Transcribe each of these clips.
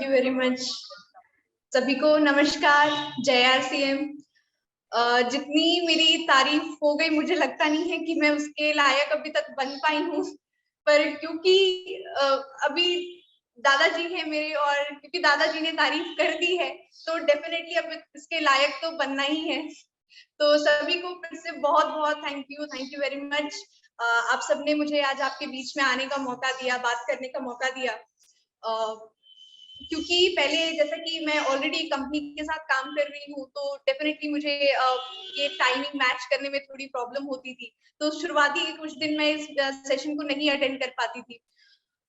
You very much. सभी को नमस्कार, जय आरसीएम। जितनी मेरी तारीफ हो गई, मुझे लगता नहीं है कि मैं उसके लायक अभी तक बन पाई हूँ, पर क्योंकि अभी दादाजी हैं मेरे और क्योंकि दादाजी ने तारीफ कर दी है, तो डेफिनेटली अब इसके लायक तो बनना ही है। तो सभी को फिर से बहुत-बहुत थैंक यू वेरी मच। आप सबने मुझे आज आपके बीच में आने का मौका दिया, बात करने का मौका दिया। क्योंकि पहले जैसा कि मैं ऑलरेडी कंपनी के साथ काम कर रही हूँ, तो डेफिनेटली मुझे ये टाइमिंग मैच करने में थोड़ी प्रॉब्लम होती थी। तो शुरुआती कुछ दिन मैं इस सेशन को नहीं अटेंड कर पाती थी।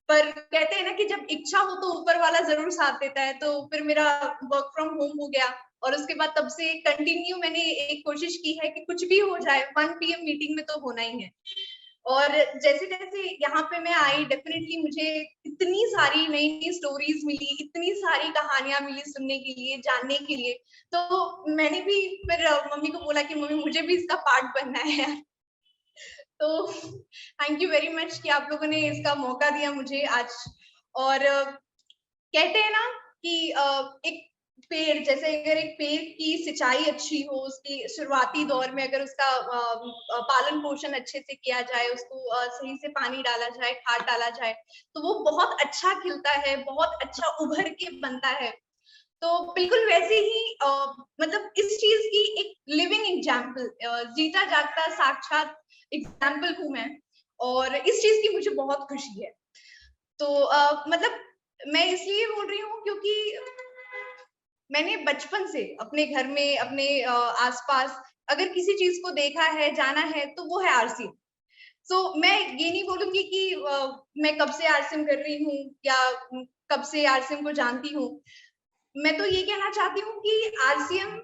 पर कहते हैं ना कि जब इच्छा हो तो ऊपर वाला ज़रूर साथ देता है, तो फिर मेरा वर्क फ्रॉम होम हो गया और उसके बाद तब से कंटिन्यू मैंने एक कोशिश की है कि कुछ भी हो जाए 1 पीएम मीटिंग में तो होना ही है। और जैसे-जैसे यहाँ पे मैं आई, डेफिनेटली मुझे इतनी सारी नई-नई स्टोरीज़ मिली, इतनी सारी कहानियाँ मिली सुनने के लिए, जानने के लिए। तो मैंने भी फिर मम्मी को बोला कि मम्मी मुझे भी इसका पार्ट बनना है यार। तो थैंक यू वेरी मच कि आप लोगों ने इसका मौका दिया मुझे आज। और कहते हैं ना कि एक पेड़, जैसे अगर एक पेड़ की सिंचाई अच्छी हो, उसकी शुरुआती दौर में अगर उसका पालन पोषण अच्छे से किया जाए, उसको सही से पानी डाला जाए, खाद डाला जाए, तो वो बहुत अच्छा खिलता है, बहुत अच्छा उभर के बनता है। तो बिल्कुल वैसे ही मतलब इस चीज की एक लिविंग एग्जाम्पल, जीता जागता साक्षात एग्जाम्पल हूँ मैं, और इस चीज की मुझे बहुत खुशी है। तो मतलब मैं इसलिए बोल रही हूँ क्योंकि मैंने बचपन से अपने घर में, अपने आसपास अगर किसी चीज को देखा है, जाना है, तो वो है आरसीएम। सो मैं ये नहीं बोलूंगी कि मैं कब से आरसीएम कर रही हूँ या कब से आरसीएम को जानती हूँ। मैं तो ये कहना चाहती हूँ कि आरसीएम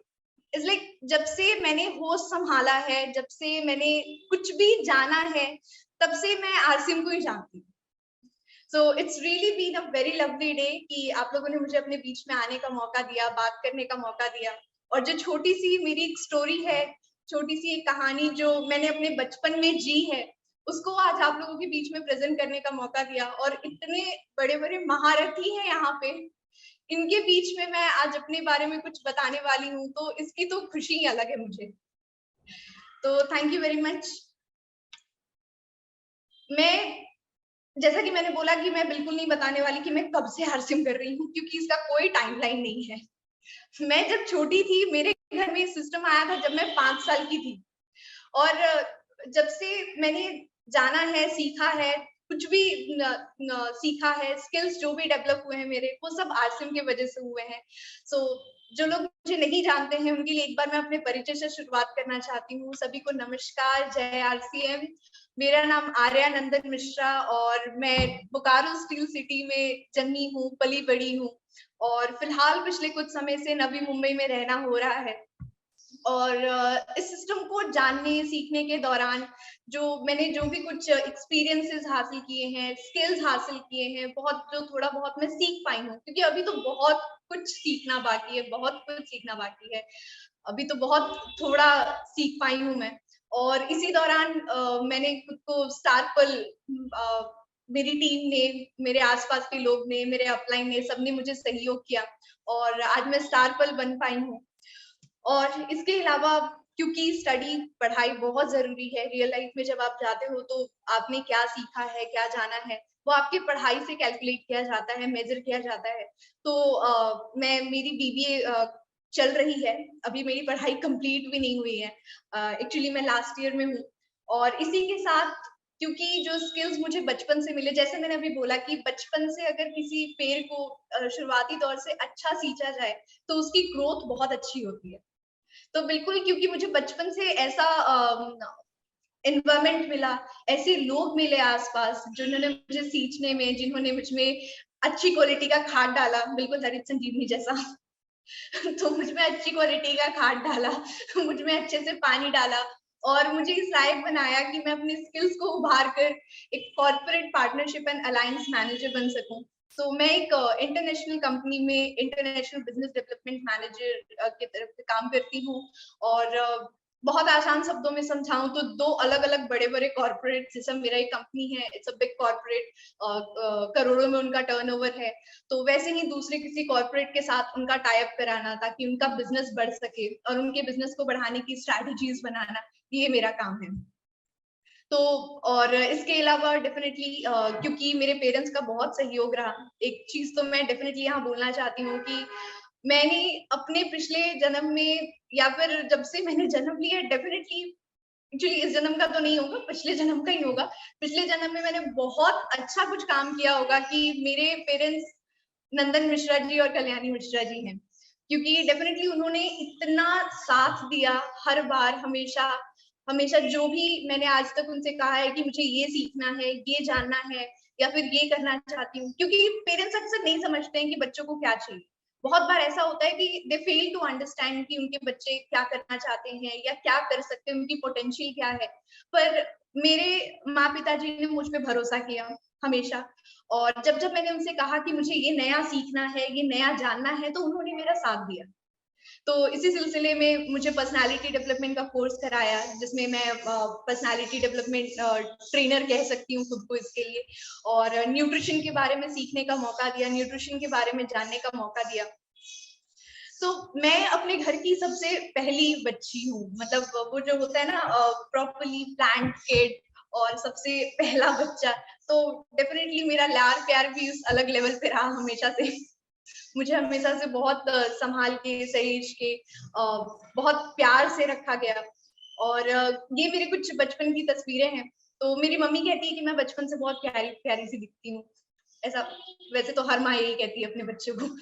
इज लाइक जब से मैंने होश संभाला है, जब से मैंने कुछ भी जाना है, तब से मैं आरसीएम को ही जानती हूँ। So it's really been a very lovely day कि आप लोगों ने मुझे अपने बीच में आने का मौका दिया, बात करने का मौका दिया। और जो छोटी सी मेरी एक स्टोरी है, छोटी सी एक कहानी जो मैंने अपने बचपन में जी है, उसको आज आप लोगों के बीच में प्रेजेंट करने का मौका दिया। और इतने बड़े बड़े महारथी हैं यहाँ पे, इनके बीच में मैं आज अपने बारे में कुछ बताने वाली हूँ, तो इसकी तो खुशी ही अलग है मुझे। तो थैंक यू वेरी मच। मैं, जैसा कि मैंने बोला कि मैं बिल्कुल नहीं बताने वाली कि मैं कब से हरसिम कर रही हूँ, क्योंकि इसका कोई टाइमलाइन नहीं है। मैं जब छोटी थी, मेरे घर में सिस्टम आया था जब मैं 5 साल की थी। और जब से मैंने जाना है, सीखा है, कुछ भी सीखा है, स्किल्स जो भी डेवलप हुए हैं मेरे, वो सब आरसीएम की वजह से हुए हैं। सो जो लोग मुझे नहीं जानते हैं, उनके लिए एक बार मैं अपने परिचय से शुरुआत करना चाहती हूँ। सभी को नमस्कार, जय आरसीएम। मेरा नाम आर्या नंदन मिश्रा और मैं बोकारो स्टील सिटी में जन्मी हूँ, पली-बड़ी हूँ और फिलहाल पिछले कुछ समय से नवी मुंबई में रहना हो रहा है। और इस सिस्टम को जानने, सीखने के दौरान जो भी कुछ एक्सपीरियंसेस हासिल किए हैं, स्किल्स हासिल किए हैं, बहुत जो थोड़ा बहुत मैं सीख पाई हूँ, क्योंकि अभी तो बहुत कुछ सीखना बाकी है, बहुत कुछ सीखना बाकी है। अभी तो बहुत थोड़ा सीख पाई हूँ मैं। और इसी दौरान मैंने खुद को स्टारपल, मेरी टीम ने, मेरे आसपास के लोग ने, मेरे अपलाइन ने, सबने मुझे सहयोग किया और आज मैं स्टारपल बन पाई हूँ। और इसके अलावा क्योंकि स्टडी, पढ़ाई बहुत ज़रूरी है, रियल लाइफ में जब आप जाते हो तो आपने क्या सीखा है, क्या जाना है, वो आपकी पढ़ाई से कैलकुलेट किया जाता है, मेज़र किया जाता है। तो मैं, मेरी बीबीए चल रही है, अभी मेरी पढ़ाई कंप्लीट भी नहीं हुई है। एक्चुअली मैं लास्ट ईयर में हूँ और इसी के साथ क्योंकि जो स्किल्स मुझे बचपन से मिले, जैसे मैंने अभी बोला कि बचपन से अगर किसी पेड़ को शुरुआती दौर से अच्छा सींचा जाए, तो उसकी ग्रोथ बहुत अच्छी होती है। तो बिल्कुल, क्योंकि मुझे बचपन से ऐसा एनवायरनमेंट मिला, ऐसे लोग मिले आस-पास जिन्होंने मुझे सींचने में, जिन्होंने मुझ में अच्छी क्वालिटी का खाद डाला, बिल्कुल हरित संजीवनी जैसा। तो मुझ में अच्छी क्वालिटी का खाद डाला, मुझ में अच्छे से पानी डाला और मुझे इस लायक बनाया कि मैं अपने स्किल्स को उभार कर एक corporate partnership and alliance manager बन सकूं। तो मैं एक इंटरनेशनल कंपनी में इंटरनेशनल बिजनेस डेवलपमेंट मैनेजर की तरफ से काम करती हूँ और बहुत आसान शब्दों में समझाऊं तो 2 अलग-अलग बड़े-बड़े कॉर्पोरेट, जैसे मेरा एक कंपनी है, इट्स अ बिग कॉर्पोरेट, करोड़ों में उनका टर्नओवर है। तो वैसे ही दूसरे किसी कॉर्पोरेट के साथ उनका टाई अप कराना ताकि उनका बिज़नेस बढ़ सके और उनके बिज़नेस को बढ़ाने की स्ट्रैटेजीज़ बनाना, ये मेरा काम है। तो और इसके अलावा डेफ़िनेटली क्योंकि मेरे पेरेंट्स का बहुत सहयोग रहा, एक चीज़ तो मैं डेफ़िनेटली यहाँ बोलना चाहती हूँ कि मैंने अपने पिछले जन्म में या फिर जब से मैंने जन्म लिया डेफ़िनेटली, एक्चुअली इस जन्म का तो नहीं होगा, पिछले जन्म का ही होगा। पिछले जन्म में मैंने बहुत अच्छा कुछ काम किया होगा कि मेरे पेरेंट्स नंदन मिश्रा जी और कल्याणी मिश्रा जी हैं। क्योंकि डेफ़िनेटली उन्होंने इतना साथ दिया हर बार, हमेशा, हमेशा जो भी मैंने आज तक उनसे कहा है कि मुझे ये सीखना है, ये जानना है या फिर ये करना चाहती हूँ। क्योंकि पेरेंट्स अक्सर नहीं समझते हैं कि बच्चों को क्या चाहिए। बहुत बार ऐसा होता है कि दे फेल टू अंडरस्टैंड कि उनके बच्चे क्या करना चाहते हैं या क्या कर सकते हैं, उनकी पोटेंशियल क्या है। पर मेरे माँ-पिता जी ने मुझ पे भरोसा किया हमेशा, और जब-जब मैंने उनसे कहा कि मुझे ये नया सीखना है, ये नया जानना है, तो उन्होंने मेरा साथ दिया। तो इसी सिलसिले में मुझे पर्सनैलिटी डेवलपमेंट का कोर्स कराया, जिसमें मैं पर्सनैलिटी डेवलपमेंट ट्रेनर कह सकती हूँ खुद को इसके लिए, और न्यूट्रिशन के बारे में सीखने का मौका दिया, न्यूट्रिशन के बारे में जानने का मौका दिया। तो मैं अपने घर की सबसे पहली बच्ची हूँ, मतलब वो जो होता है ना प्रॉपर्ली प्लान्ड किड और सबसे पहला बच्चा, तो डेफिनेटली मेरा लाड प्यार भी उस अलग लेवल पे रहा हमेशा से। मुझे हमेशा से बहुत संभाल के, सहेज के, बहुत प्यार से रखा गया। और ये मेरे कुछ बचपन की तस्वीरें हैं। तो मेरी मम्मी कहती है कि मैं बचपन से बहुत प्यारी-प्यारी सी दिखती हूँ। ऐसा वैसे तो हर माँ यही कहती है अपने बच्चे को।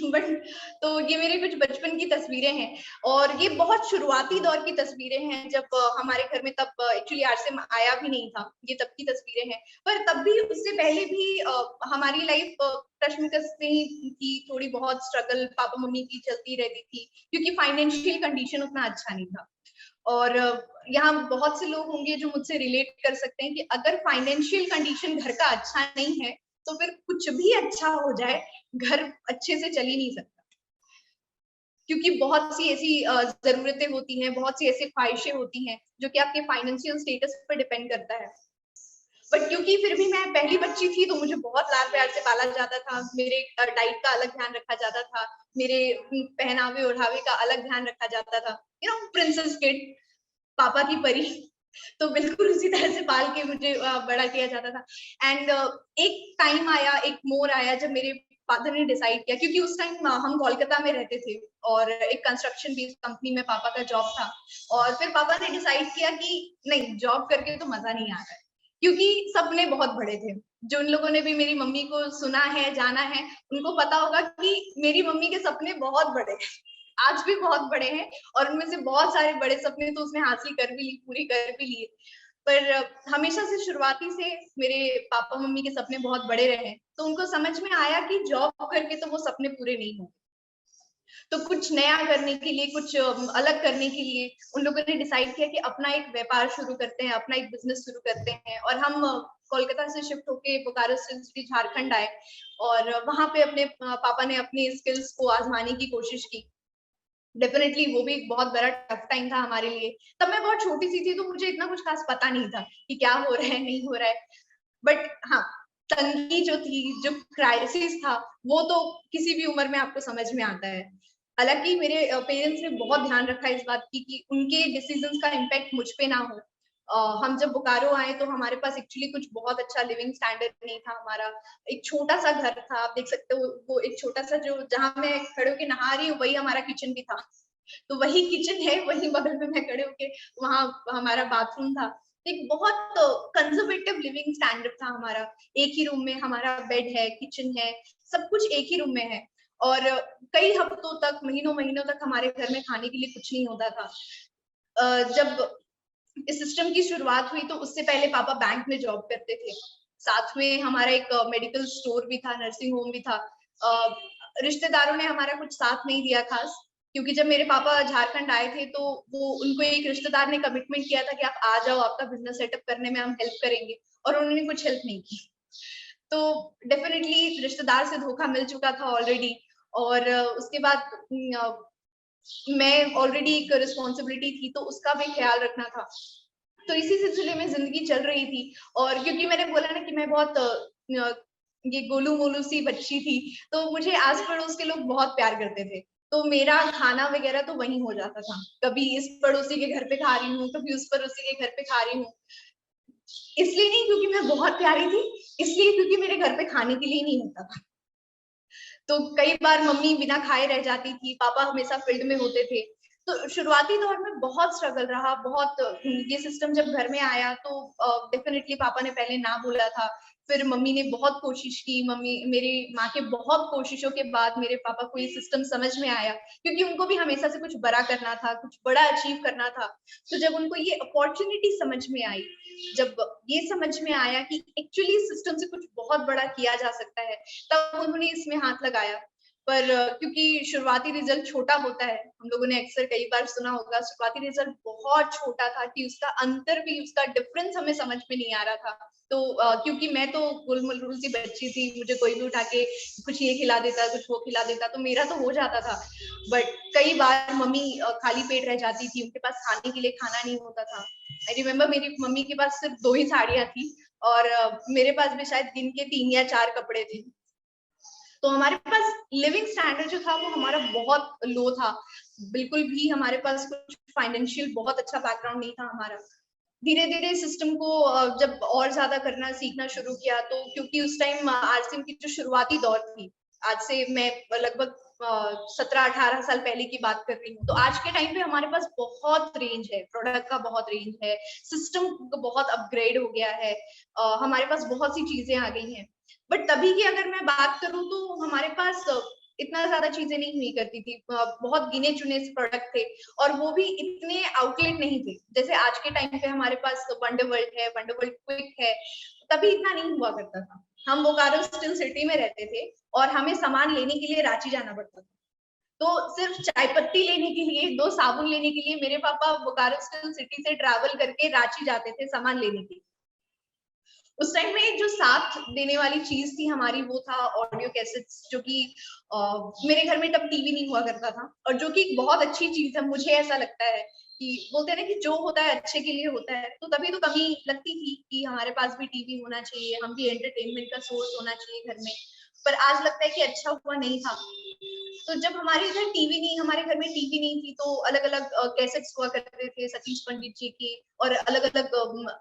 बट तो ये मेरे कुछ बचपन की तस्वीरें हैं, और ये बहुत शुरुआती दौर की तस्वीरें हैं, जब हमारे घर में तब एक्चुअली आरसीएम आया भी नहीं था। ये तब की तस्वीरें हैं। पर तब भी, उससे पहले भी हमारी लाइफ कशमकश से ही थी, थोड़ी बहुत स्ट्रगल पापा-मम्मी की चलती रहती थी, क्योंकि फाइनेंशियल कंडीशन उतना अच्छा नहीं था। और यहाँ बहुत से लोग होंगे जो मुझसे रिलेट कर सकते हैं कि अगर फाइनेंशियल कंडीशन घर का अच्छा नहीं है, तो फिर कुछ भी अच्छा हो जाए, घर अच्छे से चल ही नहीं सकता। क्योंकि बहुत सी ऐसी ज़रूरतें होती हैं, बहुत सी ऐसी ख्वाहिशें होती हैं, जो कि आपके फाइनेंशियल स्टेटस पे डिपेंड करता है। बट क्योंकि फिर भी मैं पहली बच्ची थी, तो मुझे बहुत लाड-प्यार से पाला जाता था। मेरे डाइट का अलग ध्यान रखा जाता था। मेरे पहनावे-ओढ़ावे का अलग ध्यान रखा जाता था। यू नो प्रिंसेस किड, पापा की परी। तो बिल्कुल उसी तरह से पाल के मुझे बड़ा किया जाता था। एंड एक टाइम आया, एक मोड़ आया जब मेरे फादर ने डिसाइड किया, क्योंकि उस टाइम हम कोलकाता में रहते थे और एक कंस्ट्रक्शन बेस्ड कंपनी में पापा का जॉब था। और फिर पापा ने डिसाइड किया कि नहीं, जॉब करके तो मजा नहीं आ रहा है, क्योंकि सपने बहुत बड़े थे। जो उन लोगों ने भी मेरी मम्मी को सुना है, जाना है, उनको पता होगा कि मेरी मम्मी के सपने बहुत बड़े हैं, आज भी बहुत बड़े हैं, और उनमें से बहुत सारे बड़े सपने तो उसने हासिल कर भी ली, पूरी कर भी लिए। पर हमेशा से, शुरुआती से मेरे पापा-मम्मी के सपने बहुत बड़े रहे। तो उनको समझ में आया कि जॉब करके तो वो सपने पूरे नहीं होंगे। तो कुछ नया करने के लिए, कुछ अलग करने के लिए उन लोगों ने डिसाइड किया कि अपना एक व्यापार शुरू करते हैं, अपना एक बिज़नेस शुरू करते हैं। और हम कोलकाता से शिफ्ट होके बोकारो सिटी झारखंड आए, और वहाँ पे अपने पापा ने अपनी स्किल्स को आज़माने की कोशिश की। डेफिनेटली वो भी एक बहुत बड़ा टफ टाइम था हमारे लिए। तब मैं बहुत छोटी-सी थी, तो मुझे इतना कुछ ख़ास पता नहीं था कि क्या हो रहा है, नहीं हो रहा है। बट हाँ, तंगी जो थी, जो क्राइसिस था, वो तो किसी भी उम्र में आपको समझ में आता है। हालाँकि मेरे पेरेंट्स ने बहुत ध्यान रखा इस बात की कि उनके डिसीज़न्स का इम्पैक्ट मुझ पे ना हो। हम जब बोकारो आए, तो हमारे पास एक्चुअली कुछ बहुत अच्छा लिविंग स्टैंडर्ड नहीं था हमारा। एक छोटा-सा घर था, आप देख सकते हो, वो एक छोटा-सा, जो जहाँ मैं खड़े होके नहा रही हूँ, वही हमारा किचन भी था। तो वही किचन है, वही बगल में मैं खड़े होके, वहाँ हमारा बाथरूम था। एक बहुत कंज़र्वेटिव लिविंग स्टैंडर्ड था हमारा। एक ही रूम में हमारा बेड है, किचन है, सब कुछ एक ही रूम में है। और कई हफ्तों तक, महीनों-महीनों तक हमारे घर में खाने के लिए कुछ नहीं होता था। जब इस सिस्टम की शुरुआत हुई, तो उससे पहले पापा बैंक में जॉब करते थे। साथ में हमारा एक मेडिकल स्टोर भी था, नर्सिंग होम भी था। अ, रिश्तेदारों ने हमारा कुछ साथ नहीं दिया खास, क्योंकि जब मेरे पापा झारखंड आए थे, तो वो उनको एक रिश्तेदार ने कमिटमेंट किया था कि आप आ जाओ, आपका बिज़नेस सेटअप करने में हम हेल्प करेंगे, और उन्होंने कुछ हेल्प नहीं की। तो डेफ़िनिटली रिश्तेदार से धोखा मिल चुका था ऑलरेडी। और उसके बाद मैं ऑलरेडी एक रिस्पॉन्सिबिलिटी थी, तो उसका भी ख्याल रखना था। तो इसी सिलसिले में जिंदगी चल रही थी। और क्योंकि मैंने बोला ना कि मैं बहुत ये गोलू मोलू सी बच्ची थी, तो मुझे आस पड़ोस के लोग बहुत प्यार करते थे। तो मेरा खाना वगैरह तो वहीं हो जाता था, कभी इस पड़ोसी के घर पे खा रही हूँ, कभी उस पड़ोसी के घर पे खा रही हूँ। इसलिए नहीं क्योंकि मैं बहुत प्यारी थी, इसलिए क्योंकि मेरे घर पे खाने के लिए नहीं होता था। तो कई बार मम्मी बिना खाए रह जाती थी, पापा हमेशा फील्ड में होते थे। तो शुरुआती दौर में बहुत स्ट्रगल रहा, बहुत ये सिस्टम जब घर में आया तो डेफिनेटली पापा ने पहले ना बोला था, फिर मम्मी ने बहुत कोशिश की, मम्मी मेरी माँ के बहुत कोशिशों के बाद मेरे पापा को ये सिस्टम समझ में आया, क्योंकि उनको भी हमेशा से कुछ बड़ा करना था, कुछ बड़ा अचीव करना था। तो जब उनको ये अपॉर्चुनिटी समझ में आई, जब ये समझ में आया कि एक्चुअली सिस्टम से कुछ बहुत बड़ा किया जा सकता है, तब उन्होंने इसमें हाथ लगाया। पर क्योंकि शुरुआती रिजल्ट छोटा होता है, हम लोगों ने अक्सर कई बार सुना होगा, शुरुआती रिजल्ट बहुत छोटा था कि उसका अंतर भी, उसका डिफरेंस हमें समझ में नहीं आ रहा था। तो क्योंकि मैं तो गुलमलुल सी बच्ची थी, मुझे कोई भी उठा के कुछ ये खिला देता, कुछ वो खिला देता, तो मेरा तो हो जाता था। बट कई बार मम्मी खाली पेट रह जाती थी, उनके पास खाने के लिए खाना नहीं होता था। आई रिमेम्बर मेरी मम्मी के पास सिर्फ 2 ही साड़ियां थी, और मेरे पास भी शायद गिन के 3 या 4 कपड़े थे। तो हमारे पास लिविंग स्टैंडर्ड जो था वो हमारा बहुत लो था। बिल्कुल भी हमारे पास कुछ फाइनेंशियल बहुत अच्छा बैकग्राउंड नहीं था हमारा। धीरे धीरे सिस्टम को जब और ज्यादा करना सीखना शुरू किया, तो क्योंकि उस टाइम आरसीएम की जो शुरुआती दौर थी, आज से मैं लगभग 17-18 साल पहले की बात कर रही हूँ, तो आज के टाइम पे हमारे पास बहुत रेंज है, प्रोडक्ट का बहुत रेंज है, सिस्टम बहुत अपग्रेड हो गया है, हमारे पास बहुत सी चीजें आ गई हैं। बट तभी की अगर मैं बात करूं तो हमारे पास इतना ज्यादा चीजें नहीं हुई करती थी, बहुत गिने चुने प्रोडक्ट थे, और वो भी इतने आउटलेट नहीं थे जैसे आज के टाइम पे हमारे पास वंडरवर्ल्ड है, वंडरवर्ल्ड क्विक है। तभी इतना नहीं हुआ करता था। हम बोकारो स्टिल सिटी में रहते थे, और हमें सामान लेने के लिए रांची जाना पड़ता था। तो सिर्फ चाय पत्ती लेने के लिए, 2 साबुन लेने के लिए मेरे पापा बोकारो स्टिल सिटी से ट्रैवल करके रांची जाते थे सामान लेने के लिए। उस टाइम में जो साथ देने वाली चीज थी हमारी, वो था ऑडियो कैसेट्स, जो कि मेरे घर में तब टीवी नहीं हुआ करता था, और जो कि बहुत अच्छी चीज है, मुझे ऐसा लगता है कि बोलते हैं ना कि जो होता है अच्छे के लिए होता है, तो तभी तो कमी लगती थी कि हमारे पास भी टीवी होना चाहिए, हम भी एंटरटेनमेंट का सोर्स होना चाहिए घर में। पर आज लगता है कि अच्छा हुआ नहीं था। तो जब हमारे इधर टीवी नहीं, हमारे घर में टीवी नहीं थी, तो अलग अलग कैसेट्स हुआ करते थे सतीश पंडित जी के, और अलग अलग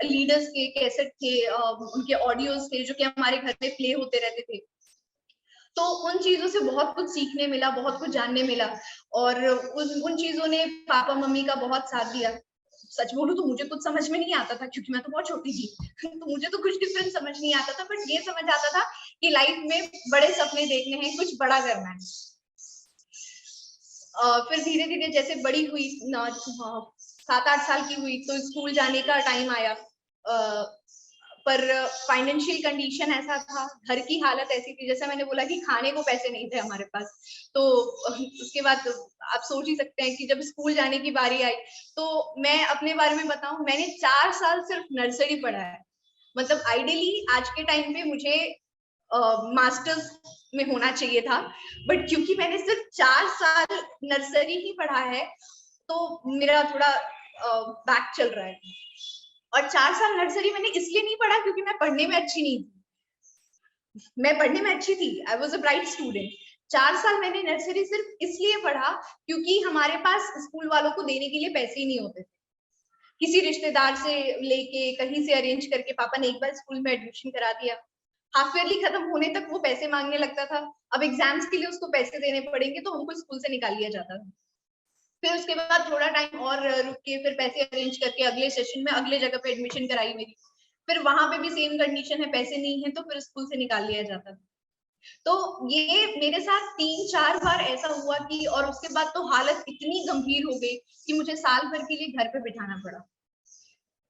लीडर्स के कैसेट थे, उनके ऑडियोज थे जो कि हमारे घर में प्ले होते रहते थे। तो उन चीजों से बहुत कुछ सीखने मिला, बहुत कुछ जानने मिला, और उन चीजों ने पापा मम्मी का बहुत साथ दिया। सच बोलूं तो मुझे कुछ समझ में नहीं आता था, क्योंकि मैं तो बहुत छोटी थी तो मुझे तो कुछ डिफरेंस समझ नहीं आता था, बट ये समझ आता था कि लाइफ में बड़े सपने देखने हैं, कुछ बड़ा करना है। फिर धीरे धीरे जैसे बड़ी हुई, 7-8 साल की हुई, तो स्कूल जाने का टाइम आया। पर फाइनेंशियल कंडीशन ऐसा था, घर की हालत ऐसी थी, जैसे मैंने बोला कि खाने को पैसे नहीं थे हमारे पास। तो उसके बाद आप सोच ही सकते हैं कि जब स्कूल जाने की बारी आई, तो मैं अपने बारे में बताऊं, मैंने 4 साल सिर्फ नर्सरी पढ़ा है। मतलब आइडियली आज के टाइम पे मुझे मास्टर्स में होना चाहिए था, बट क्योंकि मैंने सिर्फ 4 साल नर्सरी ही पढ़ा है, तो मेरा थोड़ा बैक चल रहा है। और 4 साल नर्सरी मैंने इसलिए नहीं पढ़ा क्योंकि मैं पढ़ने में अच्छी नहीं थी। मैं पढ़ने में अच्छी थी, I was a bright student. 4 साल मैंने नर्सरी सिर्फ इसलिए पढ़ा क्योंकि हमारे पास स्कूल वालों को देने के लिए पैसे ही नहीं होते थे। किसी रिश्तेदार से लेके, कहीं से अरेंज करके पापा ने एक बार स्कूल में एडमिशन करा दिया। हाफ ईयरली खत्म होने तक वो पैसे मांगने लगता था। अब एग्जाम्स के लिए उसको पैसे देने पड़ेंगे, तो हमको स्कूल से निकाल लिया जाता था। फिर उसके बाद थोड़ा टाइम और रुक के फिर पैसे अरेंज करके अगले सेशन में अगले जगह पे एडमिशन कराई मेरी। फिर वहां पे भी सेम कंडीशन है, पैसे नहीं है, तो फिर स्कूल से निकाल लिया जाता था। तो ये मेरे साथ 3-4 बार ऐसा हुआ कि, और उसके बाद तो हालत इतनी गंभीर हो गई कि मुझे साल भर के लिए घर पे बिठाना पड़ा।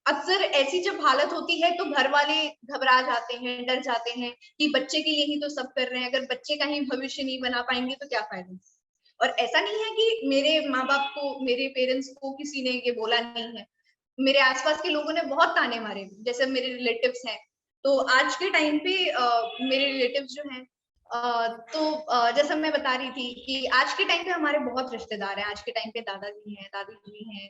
अक्सर ऐसी जब हालत होती है तो घर वाले घबरा जाते हैं, डर जाते हैं कि बच्चे के लिए ही तो सब कर रहे हैं, अगर बच्चे का ही भविष्य नहीं बना पाएंगे तो क्या फायदा। और ऐसा नहीं है कि मेरे माँ बाप को, मेरे पेरेंट्स को किसी ने ये बोला नहीं है। मेरे आसपास के लोगों ने बहुत ताने मारे, जैसे मेरे रिलेटिव्स हैं। तो आज के टाइम पे मेरे रिलेटिव्स जो हैं, जैसा मैं बता रही थी कि आज के टाइम पे हमारे बहुत रिश्तेदार हैं। आज के टाइम पे दादाजी हैं, दादी जी हैं,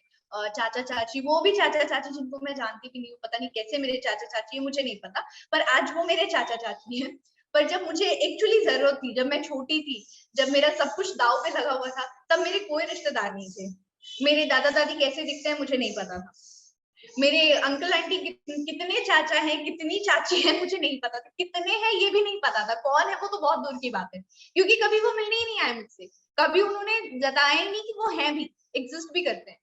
चाचा चाची, वो भी चाचा चाची जिनको मैं जानती भी नहीं हूँ, पता नहीं कैसे मेरे चाचा चाची है, मुझे नहीं पता, पर आज वो मेरे चाचा चाची हैं। पर जब मुझे एक्चुअली जरूरत थी, जब मैं छोटी थी, जब मेरा सब कुछ दाव पे लगा हुआ था, तब मेरे कोई रिश्तेदार नहीं थे। मेरे दादा दादी कैसे दिखते हैं मुझे नहीं पता था। मेरे अंकल आंटी कितने चाचा हैं, कितनी चाची हैं, मुझे नहीं पता था। कितने हैं ये भी नहीं पता था। कौन है वो तो बहुत दूर की बात है, क्योंकि कभी वो मिलने ही नहीं आए मुझसे। कभी उन्होंने जताया ही नहीं कि वो हैं भी, एग्जिस्ट भी करते हैं।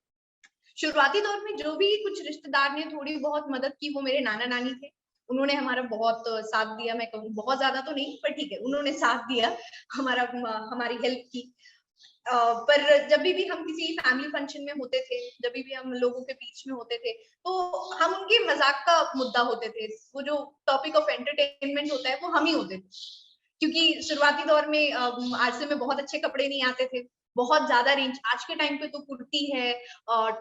शुरुआती दौर में जो भी कुछ रिश्तेदार ने थोड़ी बहुत मदद की, वो मेरे नाना नानी थे। उन्होंने हमारा बहुत साथ दिया, मैं कहूँ बहुत ज्यादा तो नहीं, पर ठीक है, उन्होंने साथ दिया, हमारा हमारी हेल्प की। पर जब भी हम किसी फैमिली फंक्शन में होते थे, जब भी हम लोगों के बीच में होते थे, तो हम उनके मजाक का मुद्दा होते थे। वो जो टॉपिक ऑफ एंटरटेनमेंट होता है, वो हम ही होते थे। क्योंकि शुरुआती दौर में आरसे में बहुत अच्छे कपड़े नहीं आते थे, बहुत ज्यादा रेंज। आज के टाइम पे तो कुर्ती है,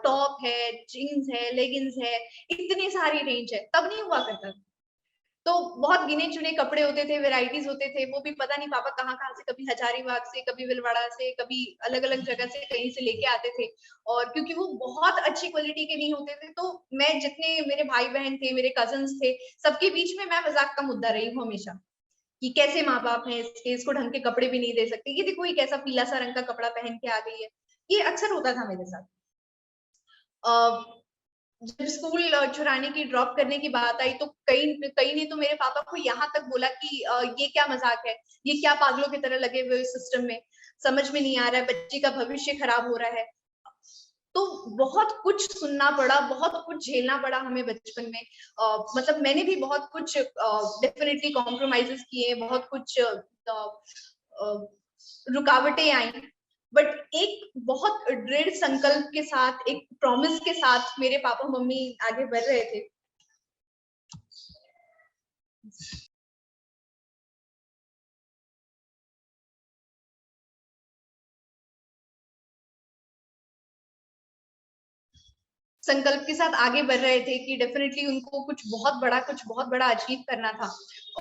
टॉप है, जीन्स है, लेगिंग्स है, इतनी सारी रेंज है, तब नहीं हुआ करता। तो बहुत गिने चुने कपड़े होते थे, वेराइटीज होते थे, वो भी पता नहीं पापा कहाँ कहाँ से, कभी हजारीबाग से, कभी विलवाड़ा से, कभी अलग अलग जगह से कहीं से लेके आते थे। और क्योंकि वो बहुत अच्छी क्वालिटी के नहीं होते थे, तो मैं जितने मेरे भाई बहन थे, मेरे कजन्स थे, सबके बीच में मैं मजाक का मुद्दा रही हूँ हमेशा, कि कैसे माँ बाप है इसके, इसको ढंग के कपड़े भी नहीं दे सकते, ये देखो ये कैसा पीला सा रंग का कपड़ा पहन के आ गई है। ये अक्सर होता था मेरे साथ। जब स्कूल छुड़ाने की, ड्रॉप करने की बात आई, तो कई कई ने तो मेरे पापा को यहाँ तक बोला कि ये क्या मजाक है, ये क्या पागलों की तरह लगे हुए सिस्टम में, समझ में नहीं आ रहा है, बच्चे का भविष्य खराब हो रहा है। तो बहुत कुछ सुनना पड़ा, बहुत कुछ झेलना पड़ा हमें बचपन में। मतलब मैंने भी बहुत कुछ डेफिनेटली कॉम्प्रोमाइजेस किए, बहुत कुछ रुकावटें आई। बट एक बहुत दृढ़ संकल्प के साथ, एक प्रॉमिस के साथ मेरे पापा मम्मी आगे बढ़ रहे थे। संकल्प के साथ आगे बढ़ रहे थे कि डेफिनेटली उनको कुछ बहुत बड़ा अचीव करना था।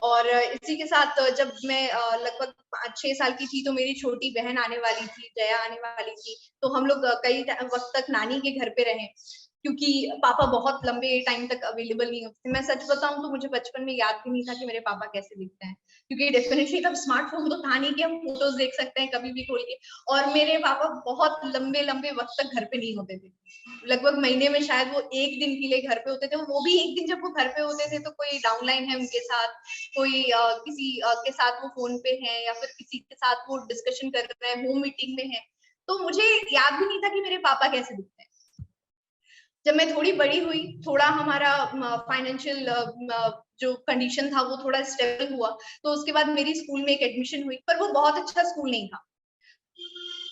और इसी के साथ जब मैं लगभग 5-6 साल की थी, तो मेरी छोटी बहन आने वाली थी, जया आने वाली थी। तो हम लोग कई वक्त तक नानी के घर पे रहे, क्योंकि पापा बहुत लंबे टाइम तक अवेलेबल नहीं होते। मैं सच बताऊं तो मुझे बचपन में याद भी नहीं था कि मेरे पापा कैसे दिखते हैं, क्योंकि डेफिनेटली तब स्मार्टफोन तो था नहीं कि हम फोटोज देख सकते हैं कभी भी खोल के। और मेरे पापा बहुत लंबे लंबे वक्त तक घर पे नहीं होते थे। लगभग महीने में शायद वो एक दिन के लिए घर पे होते थे। वो भी एक दिन जब वो घर पे होते थे, तो कोई डाउनलाइन है उनके साथ, कोई किसी के साथ वो फोन पे है, या फिर किसी के साथ वो डिस्कशन कर रहे हैं, होम मीटिंग में है। तो मुझे याद भी नहीं था कि मेरे पापा कैसे दिखते हैं। जब मैं थोड़ी बड़ी हुई, थोड़ा हमारा फाइनेंशियल जो कंडीशन था वो थोड़ा स्टेबल हुआ, तो उसके बाद मेरी स्कूल में एक एडमिशन हुई, पर वो बहुत अच्छा स्कूल नहीं था।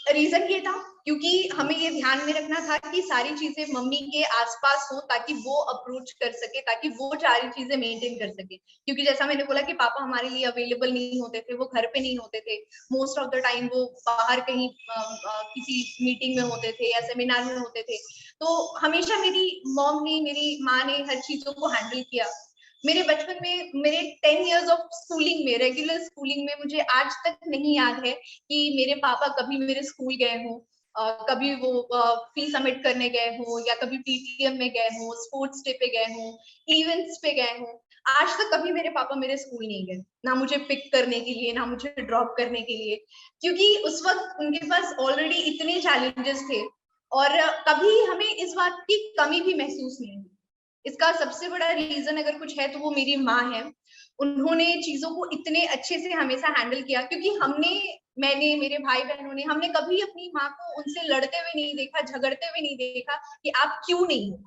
रीजन ये था क्योंकि हमें ये ध्यान में रखना था कि सारी चीजें मम्मी के आसपास हो, ताकि वो अप्रोच कर सके, ताकि वो सारी चीजें मेंटेन कर सके। क्योंकि जैसा मैंने बोला कि पापा हमारे लिए अवेलेबल नहीं होते थे, वो घर पे नहीं होते थे, मोस्ट ऑफ द टाइम वो बाहर कहीं किसी मीटिंग में होते थे या सेमिनार में होते थे। तो हमेशा मेरी मॉम ने, मेरी माँ ने हर चीजों को हैंडल किया। मेरे बचपन में, मेरे 10 इयर्स ऑफ स्कूलिंग में, रेगुलर स्कूलिंग में, मुझे आज तक नहीं याद है कि मेरे पापा कभी मेरे स्कूल गए हों, कभी वो फी सबमिट करने गए हों, या कभी पीटीएम में गए हों, स्पोर्ट्स डे पे गए हों, इवेंट्स पे गए हों। आज तक कभी मेरे पापा मेरे स्कूल नहीं गए, ना मुझे पिक करने के लिए, ना मुझे ड्रॉप करने के लिए, क्योंकि उस वक्त उनके पास ऑलरेडी इतने चैलेंजेस थे। और कभी हमें इस बात की कमी भी महसूस नहीं हुई। इसका सबसे बड़ा रीजन अगर कुछ है, तो वो मेरी माँ है। उन्होंने चीजों को इतने अच्छे से हमेशा हैंडल किया, क्योंकि मैंने, मेरे भाई बहनों ने, हमने कभी अपनी माँ को उनसे लड़ते हुए नहीं देखा, झगड़ते हुए नहीं देखा कि आप क्यों नहीं हो,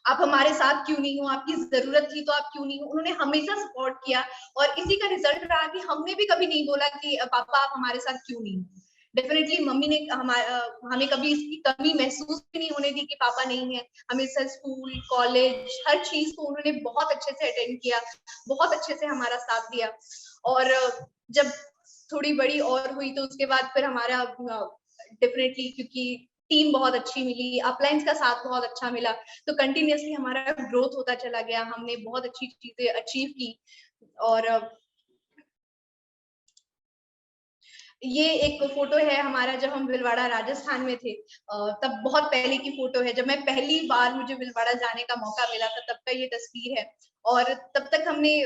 आप हमारे साथ क्यों नहीं हो, आपकी जरूरत थी तो आप क्यों नहीं हो। उन्होंने हमेशा सपोर्ट किया, और इसी का रिजल्ट रहा कि हमने भी कभी नहीं बोला कि पापा आप हमारे साथ क्यों नहीं हो। डेफिनेटली मम्मी ने हमें कभी इसकी कमी महसूस भी नहीं होने दी कि पापा नहीं है। हमेशा स्कूल, कॉलेज, हर चीज को उन्होंने बहुत अच्छे से अटेंड किया, बहुत अच्छे से हमारा साथ दिया। और जब थोड़ी बड़ी और हुई, तो उसके बाद फिर हमारा डेफिनेटली, क्योंकि टीम बहुत अच्छी मिली, अपलाइंस का साथ बहुत अच्छा मिला, तो कंटिन्यूअसली हमारा ग्रोथ होता चला गया, हमने बहुत अच्छी चीजें अचीव की। और ये एक फोटो है हमारा जब हम भीलवाड़ा राजस्थान में थे, तब बहुत पहले की फोटो है, जब मैं पहली बार मुझे भीलवाड़ा जाने का मौका मिला था, तब का ये तस्वीर है। और तब तक हमने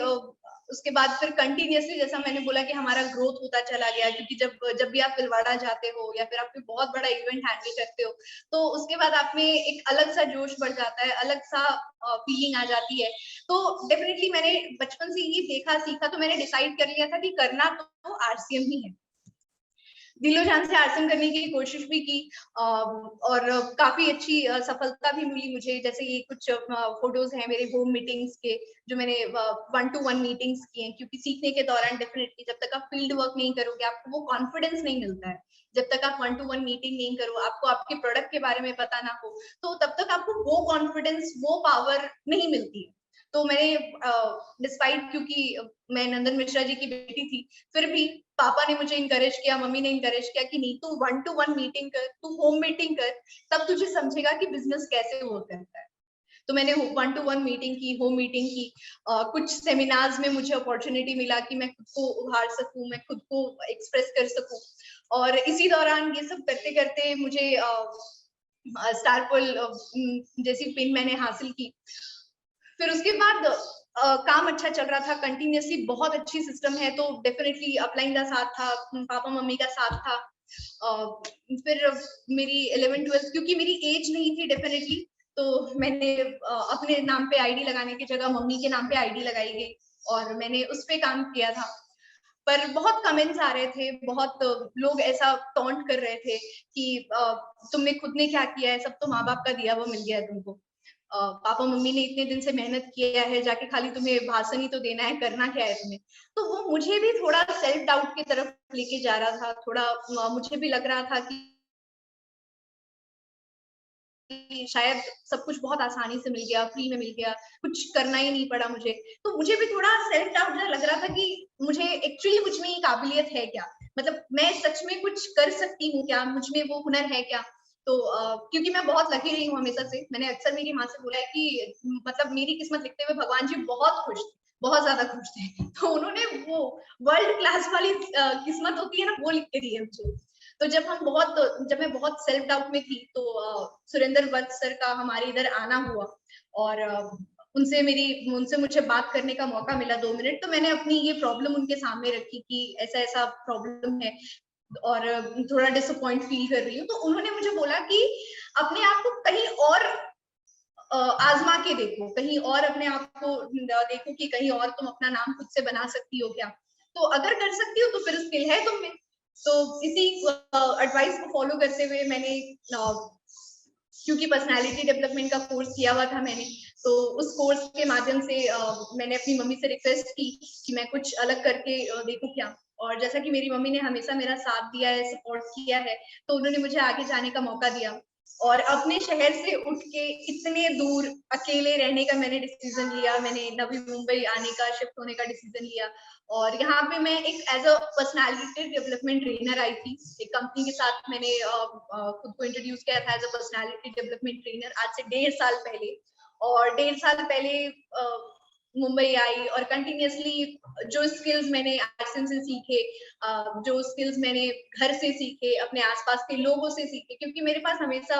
उसके बाद फिर कंटिन्यूअसली, जैसा मैंने बोला कि हमारा ग्रोथ होता चला गया, क्योंकि जब जब भी आप भीलवाड़ा जाते हो या फिर आप कोई बहुत बड़ा इवेंट हैंडल करते हो, तो उसके बाद आप में एक अलग सा जोश बढ़ जाता है, अलग सा फीलिंग आ जाती है। तो डेफिनेटली मैंने बचपन से ये देखा सीखा, तो मैंने डिसाइड कर लिया था कि करना तो आरसीएम ही है। दिलो जान से आरसीएम करने की कोशिश भी की, और काफी अच्छी सफलता भी मिली मुझे। जैसे ये कुछ फोटोज हैं मेरे होम मीटिंग्स के, जो मैंने 1-to-1 मीटिंग्स की हैं, क्योंकि सीखने के दौरान डेफिनेटली जब तक आप फील्ड वर्क नहीं करोगे, आपको वो कॉन्फिडेंस नहीं मिलता है। जब तक आप 1-to-1 मीटिंग नहीं करो, आपको आपके प्रोडक्ट के बारे में पता ना हो, तो तब तक आपको वो कॉन्फिडेंस, वो पावर नहीं मिलती है। तो मैंने डिस्पाइट, क्योंकि मैं नंदन मिश्रा जी की बेटी थी, फिर भी पापा ने मुझे इंकरेज किया, मम्मी ने इंकरेज किया कि नहीं, तू 1-to-1 मीटिंग कर, तू होम मीटिंग कर, तब तुझे समझेगा कि बिजनेस कैसे वर्क करता है। तो मैंने 1-to-1 मीटिंग की, होम मीटिंग की, कुछ सेमिनार्स में मुझे अपॉर्चुनिटी मिला कि मैं खुद को उभार सकूं, मैं खुद को एक्सप्रेस कर सकूं। और इसी दौरान ये सब करते करते मुझे स्टारपुल जैसी पिन मैंने हासिल की। फिर उसके बाद काम अच्छा चल रहा था कंटिन्यूअसली, बहुत अच्छी सिस्टम है, तो डेफिनेटली अपलाइन का साथ था, पापा मम्मी का साथ था। फिर मेरी 11th-12th, क्योंकि मेरी एज नहीं थी डेफिनेटली, तो मैंने अपने नाम पे आईडी लगाने की जगह मम्मी के नाम पे आईडी लगाई गई, और मैंने उस पे काम किया था। पर बहुत कमेंट्स आ रहे थे, बहुत लोग ऐसा टॉन्ट कर रहे थे कि तुमने खुद ने क्या किया है, सब तो माँ बाप का दिया हुआ मिल गया है तुमको। पापा मम्मी ने इतने दिन से मेहनत किया है, जाके खाली तुम्हें भाषण ही तो देना है, करना क्या है तुम्हें। तो वो मुझे भी थोड़ा सेल्फ डाउट की तरफ लेके जा रहा था, थोड़ा मुझे भी लग रहा था कि शायद सब कुछ बहुत आसानी से मिल गया, फ्री में मिल गया, कुछ करना ही नहीं पड़ा मुझे। तो मुझे भी थोड़ा सेल्फ डाउट लग रहा था कि मुझे एक्चुअली मुझ में ये काबिलियत है क्या, मतलब मैं सच में कुछ कर सकती हूँ क्या, मुझ में वो हुनर है क्या। तो क्योंकि मैं बहुत लकी रही हूँ हमेशा से, मैंने अक्सर मेरी माँ से बोला है कि मतलब मेरी किस्मत लिखते हुए भगवान जी बहुत खुश थे, बहुत ज्यादा खुश थे। तो उन्होंने वो वर्ल्ड क्लास वाली किस्मत होती है ना, वो लिख के दी है मुझे। तो जब मैं बहुत सेल्फ डाउट में थी, तो सुरेंद्र वत्स सर का हमारे इधर आना हुआ, और उनसे मुझे बात करने का मौका मिला 2 मिनट। तो मैंने अपनी ये प्रॉब्लम उनके सामने रखी कि ऐसा ऐसा प्रॉब्लम है, और थोड़ा डिसअपॉइंट फील कर रही हूँ। तो उन्होंने मुझे बोला कि अपने आप को कहीं और आजमा के देखो, कहीं और अपने आप को देखो कि कहीं और तुम अपना नाम खुद से बना सकती हो क्या। तो अगर कर सकती हो तो फिर स्किल है तुम में। तो इसी एडवाइस को फॉलो करते हुए मैंने, क्योंकि पर्सनालिटी डेवलपमेंट का कोर्स किया हुआ था मैंने, तो उस कोर्स के माध्यम से मैंने अपनी मम्मी से रिक्वेस्ट की कि मैं कुछ अलग करके देखूं क्या। और जैसा कि मेरी मम्मी ने हमेशा मेरा साथ दिया है, सपोर्ट किया है, तो उन्होंने मुझे आगे जाने का मौका दिया। और अपने शहर से उठ के इतने दूर अकेले रहने का मैंने डिसीजन लिया, मैंने नवी मुंबई आने का, शिफ्ट होने का डिसीजन लिया। और यहाँ पे मैं एक as a personality development trainer आई थी, एक कंपनी के साथ मैंने खुद को इंट्रोड्यूस किया था as a personality development trainer, आज से 1.5 साल पहले। और 1.5 साल पहले मुंबई आई, और कंटिन्यूअसली जो स्किल्स मैंने आरसीएम से सीखे, जो स्किल्स मैंने घर से सीखे, अपने आसपास के लोगों से सीखे, क्योंकि मेरे पास हमेशा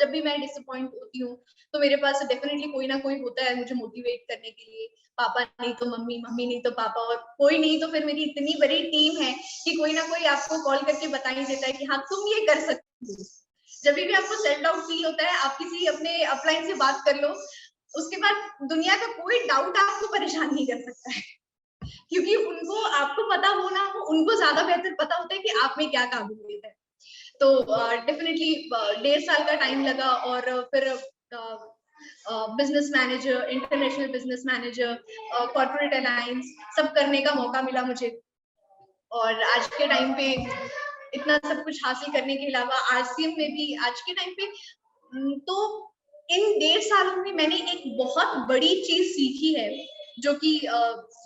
जब भी मैं डिसअपॉइंट होती हूँ, तो मेरे पास डेफिनेटली कोई ना कोई होता है मुझे मोटिवेट करने के लिए। पापा नहीं तो मम्मी, मम्मी नहीं तो पापा, और कोई नहीं तो फिर मेरी इतनी बड़ी टीम है कि कोई ना कोई आपको कॉल करके बता ही देता है कि हाँ तुम ये कर सकती हो। जब भी आपको सेल्फ डाउट फील होता है, आप किसी अपने अपलाइन से बात कर लो, उसके बाद दुनिया का कोई डाउट आपको परेशान नहीं कर सकता है, क्योंकि उनको आपको पता हो ना हो, उनको ज्यादा बेहतर पता होता है कि आप में क्या काबिलियत है। तो डेफिनेटली 1.5 साल का टाइम लगा, और फिर business manager, international business manager, corporate alliance, सब करने का मौका मिला मुझे। और आज के टाइम पे इतना सब कुछ हासिल करने के अलावा आरसीएम में भी आज के टाइम पे, तो इन 1.5 सालों में मैंने एक बहुत बड़ी चीज सीखी है, जो कि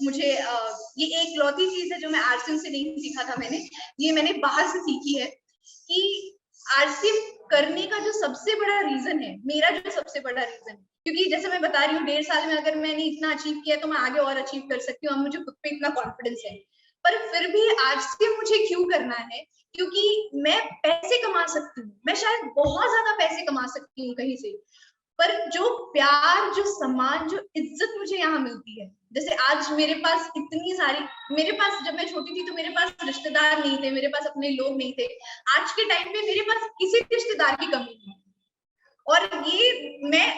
मुझे ये एक लौती चीज है जो मैं आरसीएम से नहीं सीखा था मैंने, ये मैंने बाहर से सीखी है कि आरसीएम करने का जो सबसे बड़ा रीजन है, मेरा जो सबसे बड़ा रीजन है, क्योंकि जैसे मैं बता रही हूँ 1.5 साल में अगर मैंने इतना अचीव किया तो मैं आगे और अचीव कर सकती हूँ, अब मुझे खुद पे इतना कॉन्फिडेंस है। पर फिर भी आरसीएम मुझे क्यों करना है? क्योंकि मैं पैसे कमा सकती हूँ, मैं शायद बहुत ज्यादा पैसे कमा सकती हूँ कहीं से, पर जो प्यार, जो सम्मान, जो इज्जत मुझे यहाँ मिलती है, जैसे आज मेरे पास इतनी सारी, मेरे पास जब मैं छोटी थी तो मेरे पास रिश्तेदार नहीं थे, मेरे पास अपने लोग नहीं थे। आज के टाइम पे मेरे पास किसी रिश्तेदार की कमी नहीं है। और ये मैं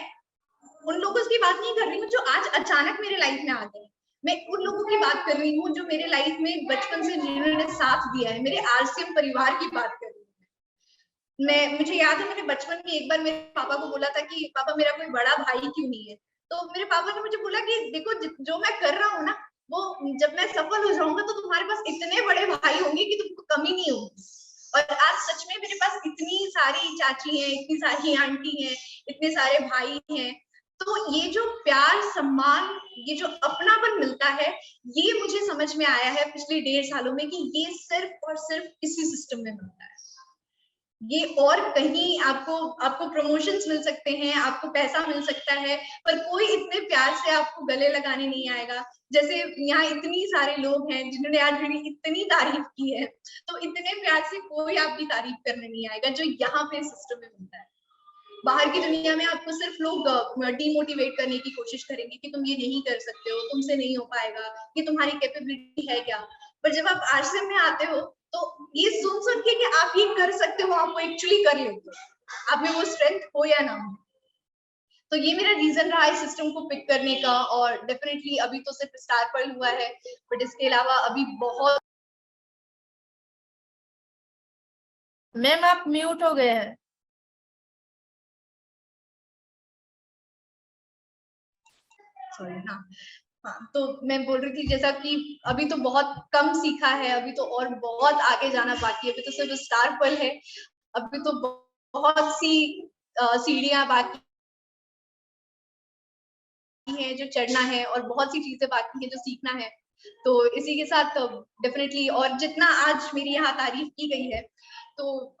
उन लोगों की बात नहीं कर रही हूँ जो आज अचानक मेरे लाइफ में आ गए, मैं उन लोगों की बात कर रही हूँ जो मेरे लाइफ में बचपन से जिन्होंने साथ दिया है, मेरे आरसीएम परिवार की बात कर रही हूँ मैं। मुझे याद है मैंने बचपन में एक बार मेरे पापा को बोला था कि पापा मेरा कोई बड़ा भाई क्यों नहीं है? तो मेरे पापा ने मुझे बोला कि देखो जो मैं कर रहा हूँ ना, वो जब मैं सफल हो जाऊंगा तो तुम्हारे पास इतने बड़े भाई होंगे कि तुमको कमी नहीं होगी। और आज सच में मेरे पास इतनी सारी चाची हैं, इतनी सारी आंटी हैं, इतने सारे भाई हैं। तो ये जो प्यार, सम्मान, ये जो अपनापन मिलता है, ये मुझे समझ में आया है पिछले 1.5 सालों में कि ये सिर्फ और सिर्फ इसी सिस्टम में मिलता है। ये और कहीं आपको आपको प्रमोशंस मिल सकते हैं, आपको पैसा मिल सकता है, पर कोई इतने प्यार से आपको गले लगाने नहीं आएगा। जैसे यहाँ इतनी सारे लोग हैं जिन्होंने आज मेरी इतनी तारीफ की है, तो इतने प्यार से कोई आपकी तारीफ करने नहीं आएगा जो यहाँ पे सिस्टम में मिलता है। बाहर की दुनिया में आपको सिर्फ लोग डिमोटिवेट करने की कोशिश करेंगे कि तुम ये नहीं कर सकते हो, तुमसे नहीं हो पाएगा, कि तुम्हारी कैपेबिलिटी है क्या। पर जब आप आश्रम में आते हो तो ये सुन के कि आप ये कर सकते हो, आपको एक्चुअली कर लेते हो, आप में वो स्ट्रेंथ हो या ना हो। तो ये मेरा रीजन रहा इस सिस्टम को पिक करने का। और डेफिनेटली अभी तो सिर्फ स्टार पर्ल हुआ है, बट इसके अलावा अभी बहुत। मैम आप म्यूट हो गए हैं। सॉरी। हाँ हाँ, तो मैं बोल रही थी जैसा कि अभी तो बहुत कम सीखा है, अभी तो और बहुत आगे जाना बाकी है, अभी तो सिर्फ स्टार पर्ल है, अभी तो बहुत सी सीढ़ियां बाकी है जो चढ़ना है, और बहुत सी चीजें बाकी है जो सीखना है। तो इसी के साथ डेफिनेटली, और जितना आज मेरी यहाँ तारीफ की गई है, तो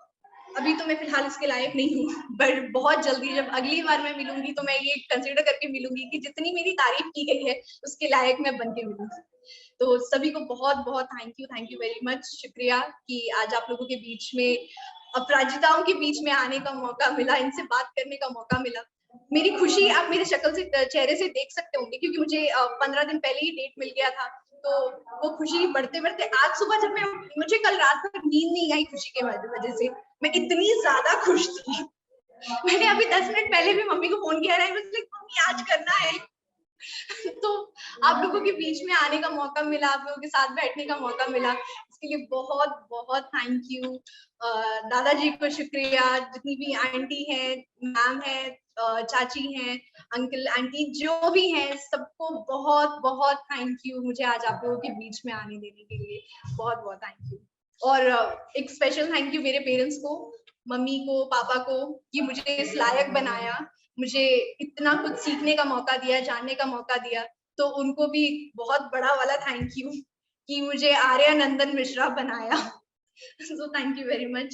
अभी तो मैं फिलहाल इसके लायक नहीं हूँ, बट बहुत जल्दी जब अगली बार मैं मिलूंगी तो मैं ये कंसिडर करके मिलूंगी कि जितनी मेरी तारीफ की गई है उसके लायक मैं बन के मिलूंगी। तो सभी को बहुत बहुत थैंक यू वेरी मच, शुक्रिया कि आज आप लोगों के बीच में, अपराजिताओं के बीच में आने का मौका मिला, इनसे बात करने का मौका मिला। मेरी खुशी आप मेरे शक्ल से, चेहरे से देख सकते होंगे, क्योंकि मुझे 15 दिन पहले ही डेट मिल गया था। तो वो खुशी बढ़ते बढ़ते आज सुबह जब मैं, मुझे कल रात भर नींद नहीं आई खुशी के वजह से, मैं इतनी ज्यादा खुश थी। मैंने अभी 10 मिनट पहले भी मम्मी को फोन किया है, मम्मी आज करना है। तो आप लोगों के बीच में आने का मौका मिला, आप लोगों के साथ बैठने का मौका मिला, इसके लिए बहुत बहुत थैंक यू। दादाजी को शुक्रिया, जितनी भी आंटी है, मैम है, चाची हैं, अंकल आंटी जो भी हैं, सबको बहुत बहुत थैंक यू मुझे आज आप लोगों के बीच में आने देने के लिए, बहुत बहुत थैंक यू। और एक स्पेशल थैंक यू मेरे पेरेंट्स को, मम्मी को, पापा को, कि मुझे इस लायक बनाया, मुझे इतना कुछ सीखने का मौका दिया, जानने का मौका दिया। तो उनको भी बहुत बड़ा वाला थैंक यू कि मुझे आर्या नंदन मिश्रा बनाया। So thank you very much.